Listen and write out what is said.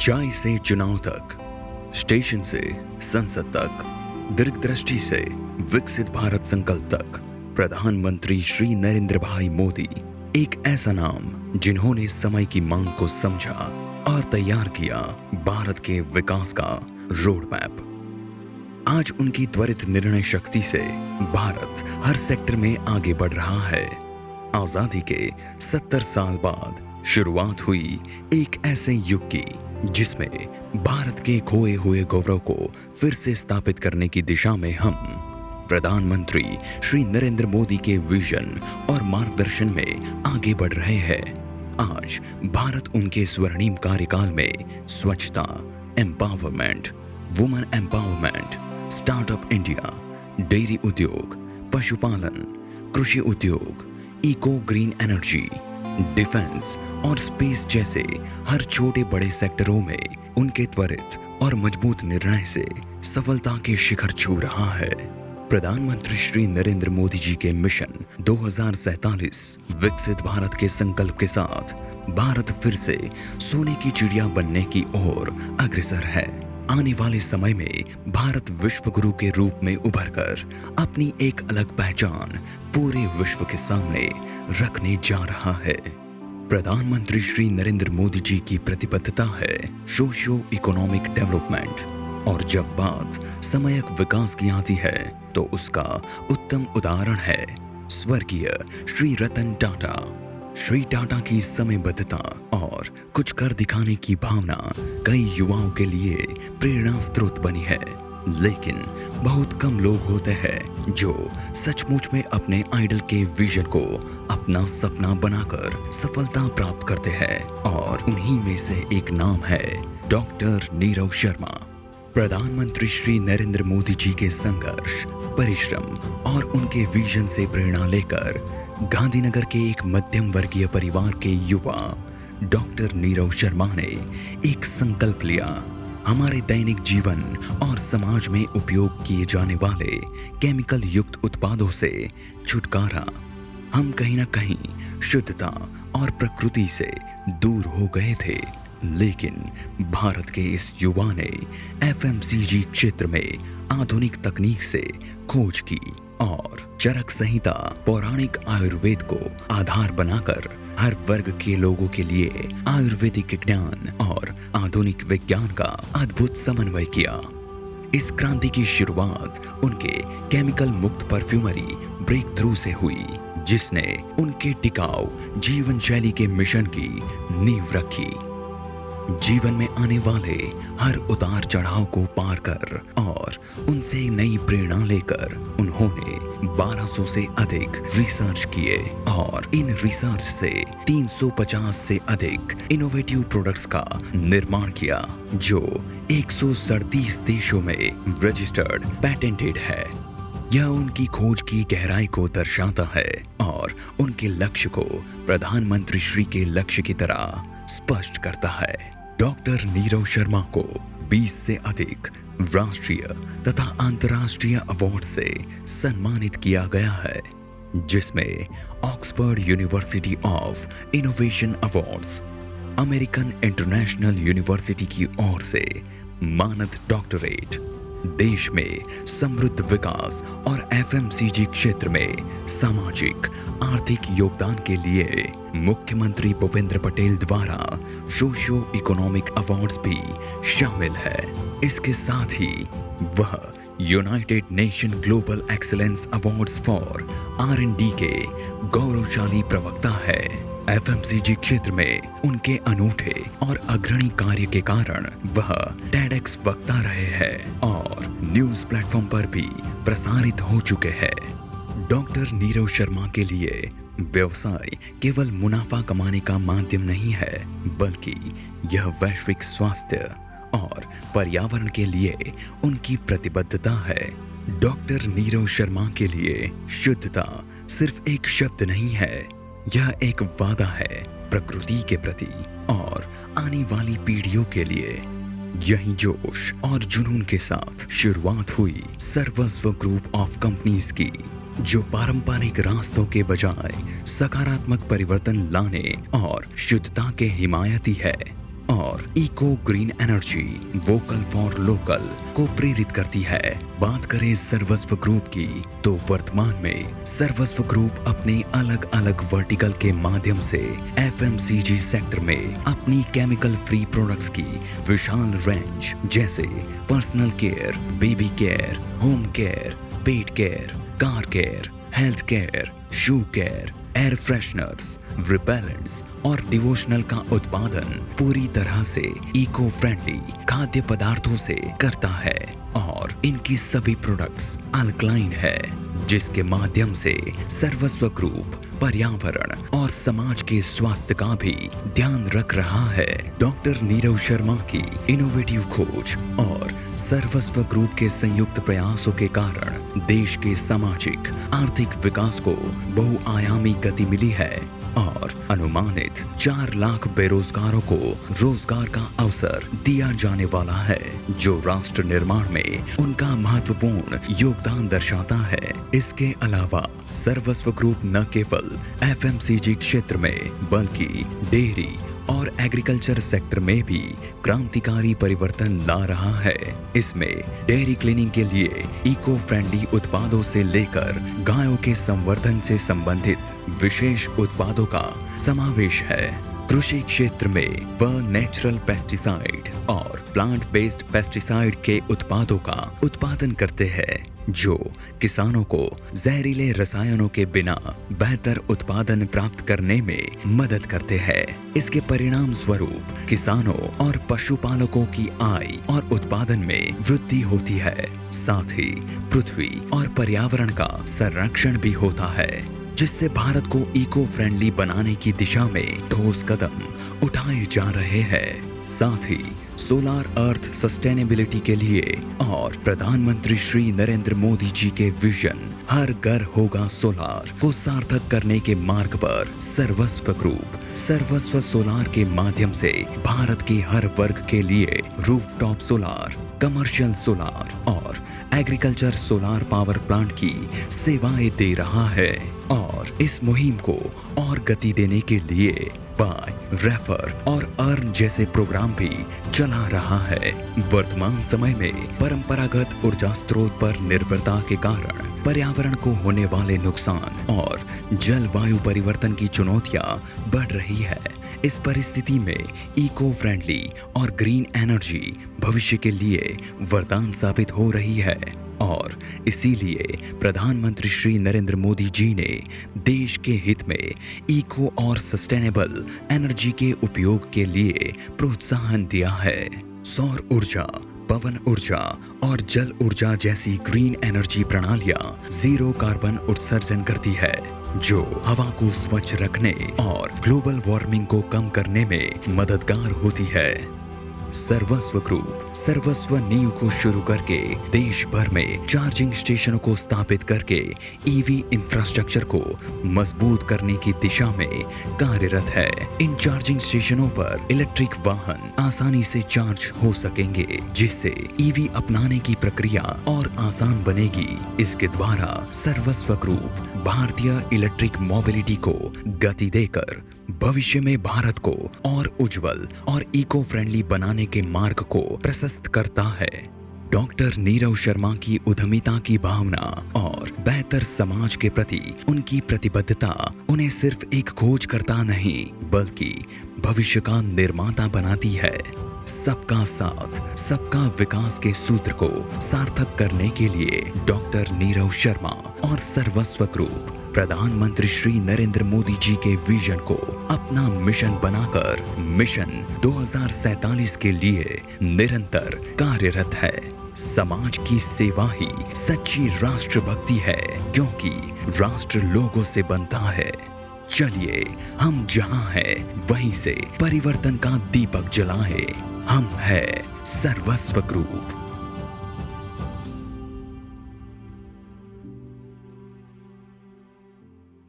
चाय से चुनाव तक, स्टेशन से संसद तक, दीर्घदृष्टि से विकसित भारत संकल्प तक, प्रधानमंत्री श्री नरेंद्र भाई मोदी एक ऐसा नाम जिन्होंने समय की मांग को समझा और तैयार किया भारत के विकास का रोड मैप। आज उनकी त्वरित निर्णय शक्ति से भारत हर सेक्टर में आगे बढ़ रहा है। आजादी के 70 साल बाद शुरुआत हुई एक ऐसे युग की जिसमें भारत के खोए हुए गौरव को फिर से स्थापित करने की दिशा में हम प्रधानमंत्री श्री नरेंद्र मोदी के विजन और मार्गदर्शन में आगे बढ़ रहे हैं। आज भारत उनके स्वर्णिम कार्यकाल में स्वच्छता, empowerment, women empowerment, startup India, dairy उद्योग, पशुपालन, कृषि उद्योग, इको ग्रीन एनर्जी, डिफेंस और स्पेस जैसे हर छोटे बड़े सेक्टरों में उनके त्वरित और मजबूत निर्णय से सफलता के शिखर छू रहा है। प्रधानमंत्री श्री नरेंद्र मोदी जी के मिशन 2047 विकसित भारत के संकल्प के साथ भारत फिर से सोने की चिड़िया बनने की ओर अग्रसर है। आने वाले समय में भारत विश्व गुरु के रूप में उभरकर अपनी एक अलग पहचान पूरे विश्व के सामने रखने जा रहा है। प्रधानमंत्री श्री नरेंद्र मोदी जी की प्रतिबद्धता है सोशियो इकोनॉमिक डेवलपमेंट, और जब बात सामयिक विकास की आती है तो उसका उत्तम उदाहरण है स्वर्गीय श्री रतन टाटा। श्री टाटा की समयबद्धता और कुछ कर दिखाने की भावना कई युवाओं के लिए प्रेरणा स्रोत बनी है, लेकिन बहुत कम लोग होते हैं जो सचमुच में अपने आइडल के विजन को अपना सपना बनाकर सफलता प्राप्त करते हैं, और उन्हीं में से एक नाम है डॉक्टर नीरज शर्मा। प्रधानमंत्री श्री नरेंद्र मोदी जी के संघर्ष, परिश्रम और उनके विजन से प्रेरणा लेकर गांधीनगर के एक मध्यम वर्गीय परिवार के युवा डॉक्टर नीरज शर्मा ने एक संकल्प लिया, हमारे दैनिक जीवन और समाज में उपयोग किए जाने वाले केमिकल युक्त उत्पादों से छुटकारा। हम कहीं ना कहीं शुद्धता और प्रकृति से दूर हो गए थे, लेकिन भारत के इस युवा ने एफएमसीजी क्षेत्र में आधुनिक तकनीक से खोज की और चरक संहिता पौराणिक आयुर्वेद को आधार बनाकर हर वर्ग के लोगों के लिए आयुर्वेदिक ज्ञान और आधुनिक विज्ञान का अद्भुत समन्वय किया। इस क्रांति की शुरुआत उनके केमिकल मुक्त परफ्यूमरी ब्रेक थ्रू से हुई, जिसने उनके टिकाऊ जीवन शैली के मिशन की नींव रखी। जीवन में आने वाले हर उतार चढ़ाव को पार कर और उनसे नई प्रेरणा लेकर उन्होंने 1200 से अधिक रिसर्च किए और इन रिसर्च से 350 से अधिक इनोवेटिव प्रोडक्ट्स का निर्माण किया, जो 137 देशों में रजिस्टर्ड पैटेंटेड है। यह उनकी खोज की गहराई को दर्शाता है और उनके लक्ष्य को प्रधानमंत्री श्री के लक्ष्य की तरह स्पष्ट करता है। डॉक्टर नीरज शर्मा को 20 से अधिक राष्ट्रीय तथा अंतर्राष्ट्रीय अवार्ड से सम्मानित किया गया है, जिसमें Oxford university of innovation awards, American international university की ओर से मानद डॉक्टरेट, देश में समृद्ध विकास और एफएमसीजी क्षेत्र में सामाजिक आर्थिक योगदान के लिए मुख्यमंत्री भूपेंद्र पटेल द्वारा सोशियो इकोनॉमिक अवार्ड्स भी शामिल है। इसके साथ ही वह United nation global excellence awards for R&D के गौरवशाली प्रवक्ता है। एफएमसीजी क्षेत्र में उनके अनूठे और अग्रणी कार्य के कारण वह TEDx वक्ता रहे हैं और न्यूज प्लेटफॉर्म पर भी प्रसारित हो चुके हैं। डॉक्टर नीरज शर्मा के लिए व्यवसाय केवल मुनाफा कमाने का माध्यम नहीं है, बल्कि यह वैश्विक स्वास्थ्य और पर्यावरण के लिए उनकी प्रतिबद्धता है। डॉक्टर नीरज शर्मा के लिए शुद्धता सिर्फ एक शब्द नहीं है, यह एक वादा है प्रकृति के प्रति और आने वाली पीढ़ियों के लिए। यही जोश और जुनून के साथ शुरुआत हुई सर्वस्व ग्रुप ऑफ कंपनीज की, जो पारंपरिक रास्तों के बजाय सकारात्मक परिवर्तन लाने और शुद्धता के हिमायती है। और eco green energy vocal for local को प्रेरित करती है। बात करें सर्वस्व ग्रुप की तो वर्तमान में सर्वस्व ग्रुप अपने अलग अलग वर्टिकल के माध्यम से एफएमसीजी सेक्टर में अपनी केमिकल फ्री प्रोडक्ट्स की विशाल रेंज जैसे personal care, baby care, home care, pet care, car care, health care, shoe care, air fresheners, repellents और डिवोशनल का उत्पादन पूरी तरह से इको फ्रेंडली खाद्य पदार्थों से करता है और इनकी सभी प्रोडक्ट्स अल्कलाइन है, जिसके माध्यम से सर्वस्व ग्रुप पर्यावरण और समाज के स्वास्थ्य का भी ध्यान रख रहा है। डॉक्टर नीरव शर्मा की इनोवेटिव खोज और सर्वस्व ग्रुप के संयुक्त प्रयासों के कारण देश के सामाजिक आर्थिक विकास को बहुआयामी गति मिली है और अनुमानित 4 लाख बेरोजगारों को रोजगार का अवसर दिया जाने वाला है, जो राष्ट्र निर्माण में उनका महत्वपूर्ण योगदान दर्शाता है। इसके अलावा सर्वस्व ग्रुप न केवल एफएमसीजी क्षेत्र में बल्कि डेयरी और एग्रीकल्चर सेक्टर में भी क्रांतिकारी परिवर्तन ला रहा है। इसमें डेयरी क्लीनिंग के लिए इको फ्रेंडली उत्पादों से लेकर गायों के संवर्धन से संबंधित विशेष उत्पादों का समावेश है। कृषि क्षेत्र में वह नेचुरल पेस्टिसाइड और प्लांट बेस्ड पेस्टिसाइड के उत्पादों का उत्पादन करते हैं, जो किसानों को जहरीले रसायनों के बिना बेहतर उत्पादन प्राप्त करने में मदद करते हैं। इसके परिणाम स्वरूप किसानों और पशुपालकों की आय और उत्पादन में वृद्धि होती है। साथ ही पृथ्वी और पर्यावरण का संरक्षण भी होता है, जिससे भारत को इको फ्रेंडली बनाने की दिशा में ठोस कदम उठाए जा रहे हैं। साथ ही सोलार अर्थ सस्टेनेबिलिटी के लिए और प्रधानमंत्री श्री नरेंद्र मोदी जी के विजन हर घर होगा सोलार को सार्थक करने के मार्ग पर सर्वस्व सोलार के माध्यम से भारत के हर वर्ग के लिए रूफटॉप सोलार, कमर्शियल सोलार और एग्रीकल्चर सोलार पावर प्लांट की सेवाएं दे रहा है और इस मुहिम को और गति देने के लिए बाय, रेफर और अर्न जैसे प्रोग्राम भी चला रहा है। वर्तमान समय में परंपरागत ऊर्जा स्रोत पर निर्भरता के कारण पर्यावरण को होने वाले नुकसान और जलवायु परिवर्तन की चुनौतियां बढ़ रही है। इस परिस्थिति में इको फ्रेंडली और ग्रीन एनर्जी भविष्य के लिए वरदान साबित हो रही है और इसीलिए प्रधानमंत्री श्री नरेंद्र मोदी जी ने देश के हित में इको और सस्टेनेबल एनर्जी के उपयोग के लिए प्रोत्साहन दिया है। सौर ऊर्जा, पवन ऊर्जा और जल ऊर्जा जैसी ग्रीन एनर्जी प्रणालियां जीरो कार्बन उत्सर्जन करती है, जो हवा को स्वच्छ रखने और ग्लोबल वार्मिंग को कम करने में मददगार होती है। सर्वस्व ग्रुप सर्वस्व नींव को शुरू करके देश भर में चार्जिंग स्टेशनों को स्थापित करके ईवी इंफ्रास्ट्रक्चर को मजबूत करने की दिशा में कार्यरत है। इन चार्जिंग स्टेशनों पर इलेक्ट्रिक वाहन आसानी से चार्ज हो सकेंगे, जिससे ईवी अपनाने की प्रक्रिया और आसान बनेगी। इसके द्वारा सर्वस्व ग्रुप भारतीय इलेक्ट्रिक मोबिलिटी को गति देकर भविष्य में भारत को और उज्जवल और इको फ्रेंडली बनाने के मार्ग को प्रशस्त करता है। डॉक्टर नीरव शर्मा की उद्यमिता की भावना और बेहतर समाज के प्रति उनकी प्रतिबद्धता उन्हें सिर्फ एक खोजकर्ता नहीं बल्कि भविष्य का निर्माता बनाती है। सबका साथ सबका विकास के सूत्र को सार्थक करने के लिए डॉक्टर नीरव शर्मा और सर्वस्व ग्रुप प्रधानमंत्री श्री नरेंद्र मोदी जी के विजन को अपना मिशन बनाकर मिशन 2047 के लिए निरंतर कार्यरत है। समाज की सेवा ही सच्ची राष्ट्रभक्ति है, क्योंकि राष्ट्र लोगों से बनता है। चलिए हम जहां हैं वहीं से परिवर्तन का दीपक जलाएं। हम है सर्वस्व ग्रुप।